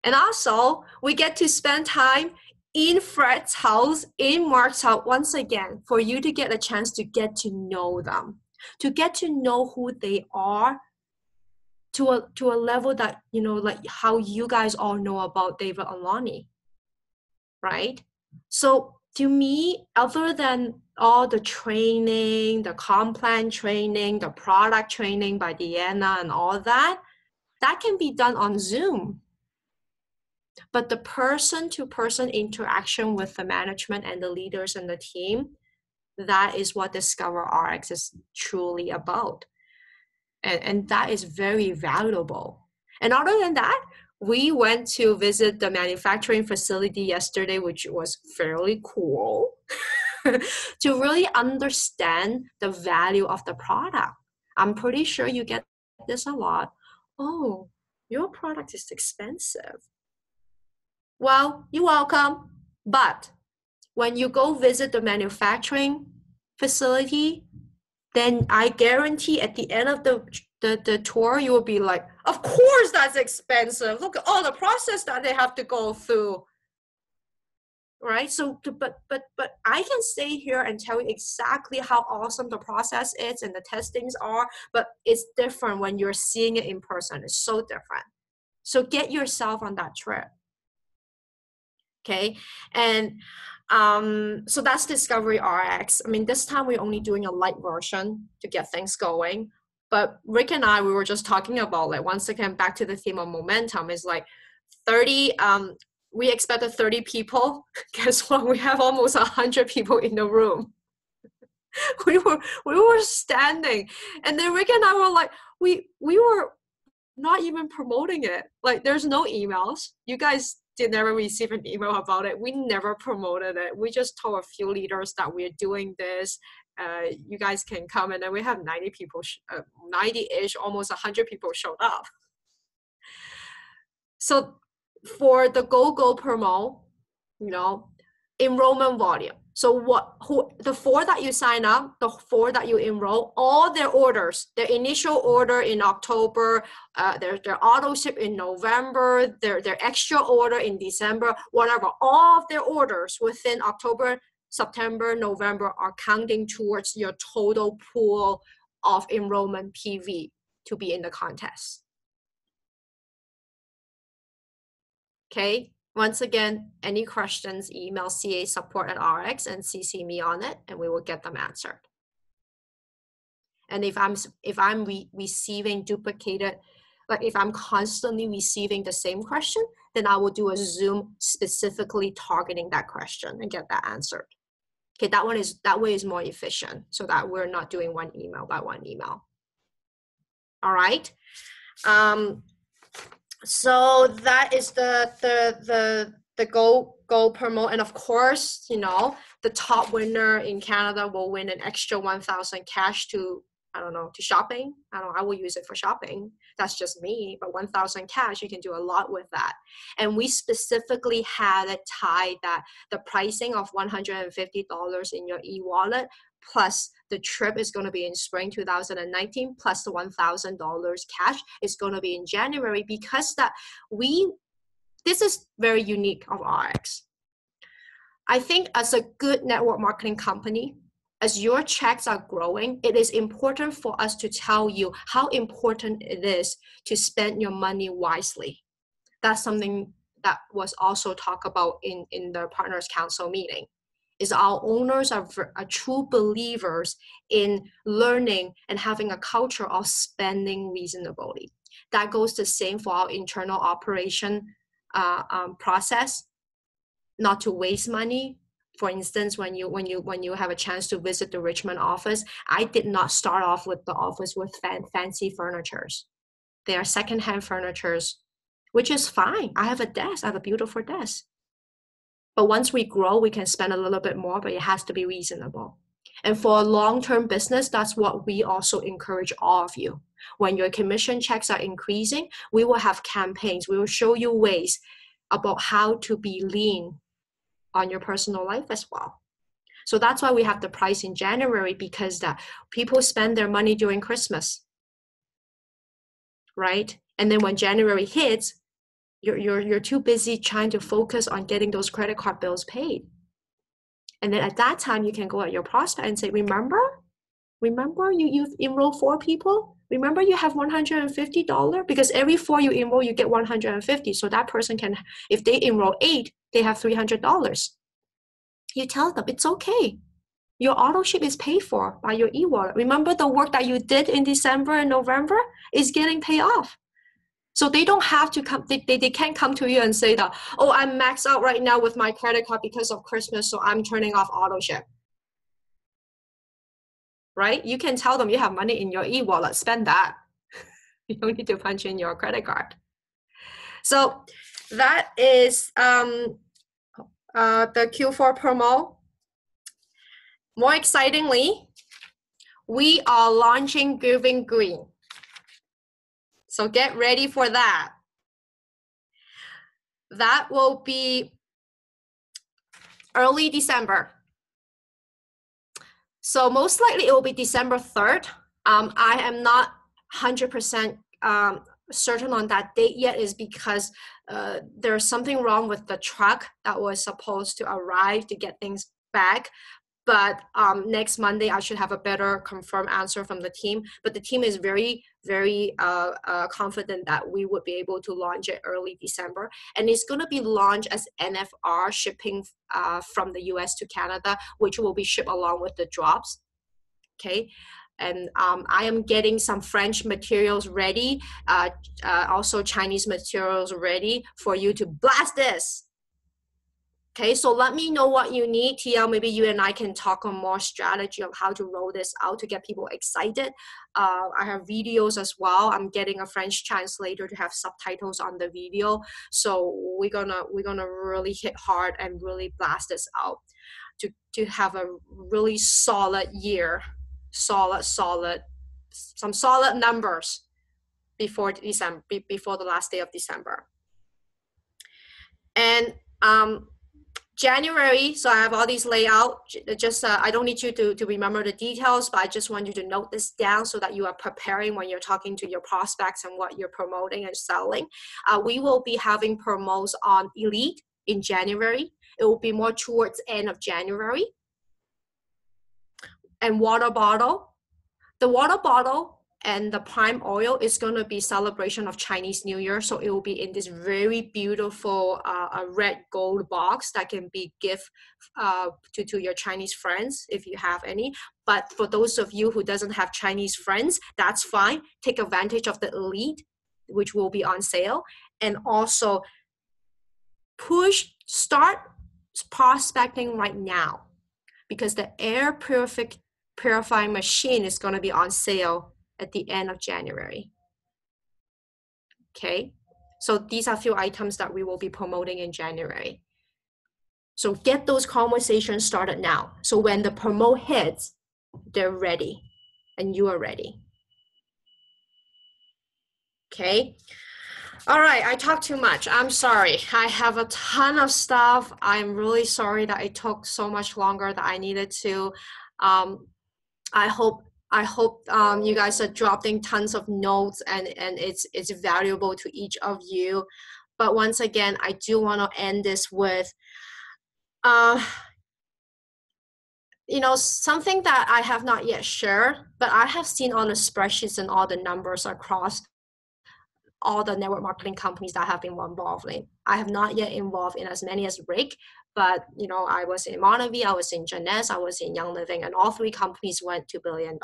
And also, we get to spend time in Fred's house, in Mark's house, once again, for you to get a chance to get to know them, to get to know who they are to a level that, you know, like how you guys all know about David and Lonnie, right? So to me, other than all the training, the comp plan training, the product training by Deanna and all that, that can be done on Zoom. But the person-to-person interaction with the management and the leaders and the team, that is what Discover RX is truly about. And that is very valuable. And other than that, we went to visit the manufacturing facility yesterday, which was fairly cool, to really understand the value of the product. I'm pretty sure you get this a lot. Oh, your product is expensive. Well, you're welcome. But when you go visit the manufacturing facility, then I guarantee at the end of the tour, you will be like, of course that's expensive. Look at all the process that they have to go through. Right? So, but I can stay here and tell you exactly how awesome the process is and the testings are, but it's different when you're seeing it in person. It's so different. So get yourself on that trip. Okay, and so that's Discovery RX. I mean, this time we're only doing a light version to get things going. But Rick and I, we were just talking about, like, once again, back to the theme of momentum, is like 30, we expected 30 people. Guess what? We have almost 100 people in the room. we were standing, and then Rick and I were like, we were not even promoting it. Like, there's no emails. You guys did never receive an email about it. We never promoted it. We just told a few leaders that we're doing this. You guys can come, and then we have 90 people, 90-ish, almost 100 people showed up. So for the go promo, you know, enrollment volume. So the 4 that you sign up, the 4 that you enroll, all their orders, their initial order in October, their auto ship in November, their extra order in December, whatever, all of their orders within October, September, November are counting towards your total pool of enrollment PV to be in the contest. Okay. Once again, any questions, email ca support@rx and CC me on it, and we will get them answered. And if I'm receiving duplicated, like if I'm constantly receiving the same question, then I will do a Zoom specifically targeting that question and get that answered. Okay, that way is more efficient, so that we're not doing one email by one email. All right. So that is the go promote, and of course, you know, the top winner in Canada will win an extra 1,000 cash to, I don't know, to shopping. I will use it for shopping. That's just me, but 1,000 cash, you can do a lot with that. And we specifically had it tied that the pricing of $150 in your e-wallet plus the trip is going to be in spring 2019, plus the $1,000 cash is going to be in January, because this is very unique of RX. I think as a good network marketing company, as your checks are growing, it is important for us to tell you how important it is to spend your money wisely. That's something that was also talked about in the Partners Council meeting. Is our owners are true believers in learning and having a culture of spending reasonably. That goes the same for our internal operation process, not to waste money. For instance, when you have a chance to visit the Richmond office, I did not start off with the office with fancy furnitures. They are secondhand furnitures, which is fine. I have a desk. I have a beautiful desk. But once we grow, we can spend a little bit more, but it has to be reasonable. And for a long-term business, that's what we also encourage all of you. When your commission checks are increasing, we will have campaigns. We will show you ways about how to be lean on your personal life as well. So that's why we have the price in January, because that people spend their money during Christmas, right? And then when January hits, You're too busy trying to focus on getting those credit card bills paid. And then at that time, you can go at your prospect and say, remember you enroll 4 people? Remember you have $150? Because every 4 you enroll, you get 150. So that person can, if they enroll 8, they have $300. You tell them it's okay. Your auto ship is paid for by your e-wallet. Remember the work that you did in December and November is getting paid off. So they don't have to come, they can't come to you and say that, oh, I'm maxed out right now with my credit card because of Christmas, so I'm turning off auto ship. Right? You can tell them you have money in your e-wallet, spend that. You don't need to punch in your credit card. So that is the Q4 promo. More excitingly, we are launching Giving Green. So get ready for that. That will be early December. So most likely it will be December 3rd. I am not 100% certain on that date yet, is because there's something wrong with the truck that was supposed to arrive to get things back. But next Monday, I should have a better confirmed answer from the team. But the team is very, very confident that we would be able to launch it early December. And it's going to be launched as NFR shipping from the US to Canada, which will be shipped along with the drops. Okay. And I am getting some French materials ready, also Chinese materials ready for you to blast this. Okay, so let me know what you need. TL, maybe you and I can talk on more strategy of how to roll this out to get people excited. I have videos as well. I'm getting a French translator to have subtitles on the video. So we're gonna really hit hard and really blast this out to have a really solid year, some solid numbers before December, before the last day of December. And January, so I have all these layout. Just I don't need you to remember the details, but I just want you to note this down so that you are preparing when you're talking to your prospects and what you're promoting and selling. We will be having promos on Elite in January. It will be more towards end of January. And water bottle. The water bottle and the prime oil is going to be celebration of Chinese New Year. So it will be in this very beautiful red gold box that can be gift to your Chinese friends if you have any. But for those of you who doesn't have Chinese friends, that's fine. Take advantage of the Elite, which will be on sale. And also start prospecting right now, because the air purifying machine is going to be on sale at the end of January. Okay, so these are a few items that we will be promoting in January. So get those conversations started now. So when the promo hits, they're ready and you are ready. Okay. All right, I talked too much. I'm sorry. I have a ton of stuff. I'm really sorry that it took so much longer than I needed to. I hope you guys are dropping tons of notes and it's valuable to each of you. But once again, I do want to end this with something that I have not yet shared, but I have seen all the spreadsheets and all the numbers across all the network marketing companies that I have been involved in. I have not yet involved in as many as Rick, but I was in Monavie, I was in Jeunesse, I was in Young Living, and all 3 companies went to $1 billion.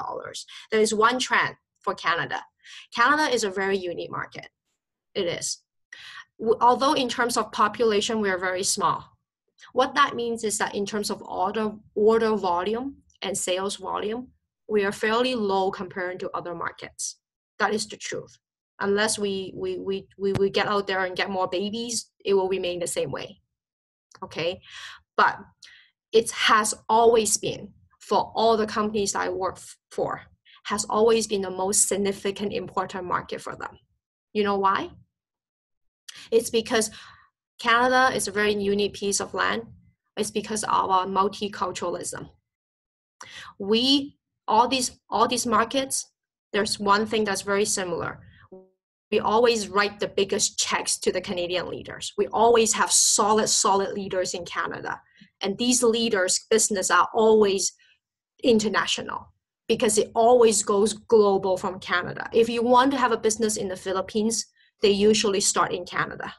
There is one trend for Canada. Canada is a very unique market. It is. Although in terms of population, we are very small. What that means is that in terms of order volume and sales volume, we are fairly low compared to other markets. That is the truth. Unless we get out there and get more babies, it will remain the same way. Okay, but it has always been, for all the companies I work for, has always been the most significant important market for them. You know why? It's because Canada is a very unique piece of land. It's because of our multiculturalism. All these markets, there's one thing that's very similar. we always write the biggest checks to the Canadian leaders. We always have solid leaders in Canada. And these leaders' business are always international because it always goes global from Canada. If you want to have a business in the Philippines, they usually start in Canada.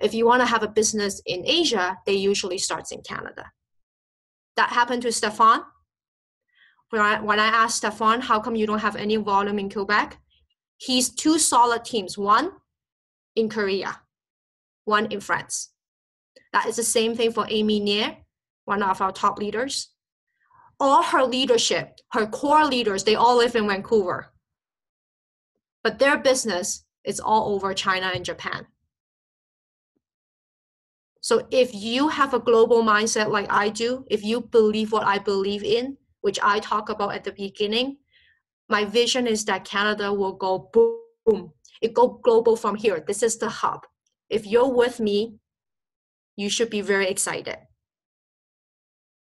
If you want to have a business in Asia, they usually start in Canada. That happened to Stefan. When I asked Stefan, how come you don't have any volume in Quebec? He's two solid teams, one in Korea, one in France. That is the same thing for Amy Nier, one of our top leaders. All her leadership, her core leaders, they all live in Vancouver. But their business is all over China and Japan. So if you have a global mindset like I do, if you believe what I believe in, which I talk about at the beginning, my vision is that Canada will go boom. It go global from here. This is the hub. If you're with me, you should be very excited.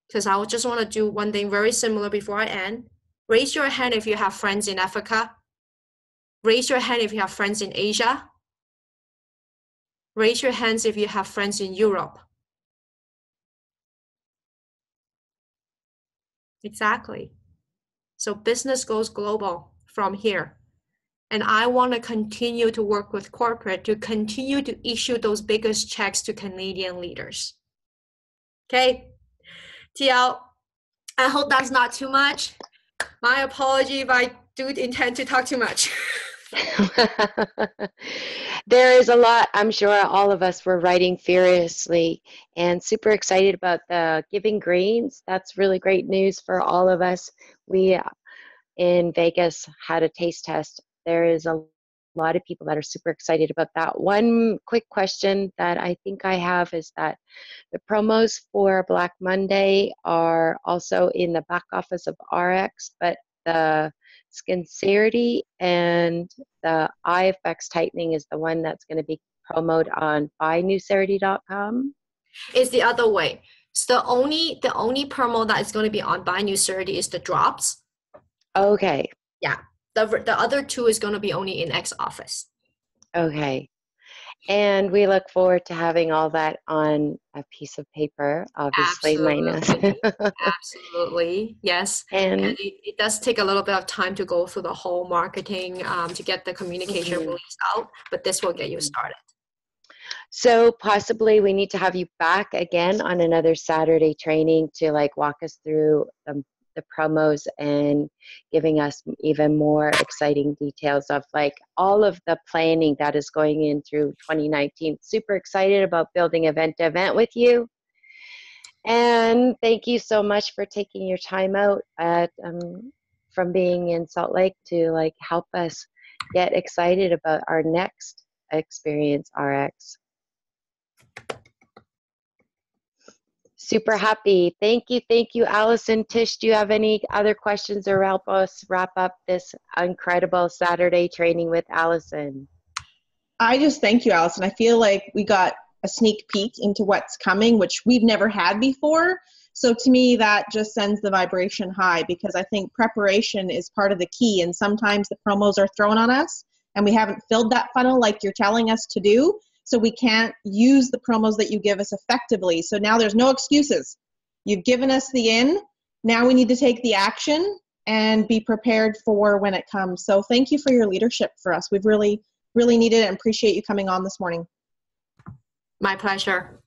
Because I just want to do one thing very similar before I end. Raise your hand if you have friends in Africa. Raise your hand if you have friends in Asia. Raise your hands if you have friends in Europe. Exactly. So business goes global from here. And I want to continue to work with corporate to continue to issue those biggest checks to Canadian leaders. Okay, TL, I hope that's not too much. My apology if I do intend to talk too much. There is a lot. I'm sure all of us were writing furiously and super excited about the Giving Greens. That's really great news for all of us. We in Vegas had a taste test. There is a lot of people that are super excited about that. One quick question that I think I have is that the promos for Black Monday are also in the back office of RX, but the Skincerity and the eye effects tightening is the one that's going to be promoted on buynewcerity.com. It's the other way. So the only promo that is going to be on Buy New Cerity is the drops. Okay. Yeah. The other two is going to be only in X office. Okay. And we look forward to having all that on a piece of paper, obviously, minus. Absolutely. Yes. And it does take a little bit of time to go through the whole marketing to get the communication released out, but this will get you started. So possibly we need to have you back again on another Saturday training to like walk us through the promos and giving us even more exciting details of like all of the planning that is going in through 2019. Super excited about building event to event with you. And thank you so much for taking your time out from being in Salt Lake to like help us get excited about our next Experience RX. Super happy. Thank you, Alison. Tish, do you have any other questions or help us wrap up this incredible Saturday training with Alison? I just thank you, Alison. I feel like we got a sneak peek into what's coming, which we've never had before. So to me, that just sends the vibration high because I think preparation is part of the key. And sometimes the promos are thrown on us and we haven't filled that funnel like you're telling us to do. So we can't use the promos that you give us effectively. So now there's no excuses. You've given us the in. Now we need to take the action and be prepared for when it comes. So thank you for your leadership for us. We've really needed it and appreciate you coming on this morning. My pleasure.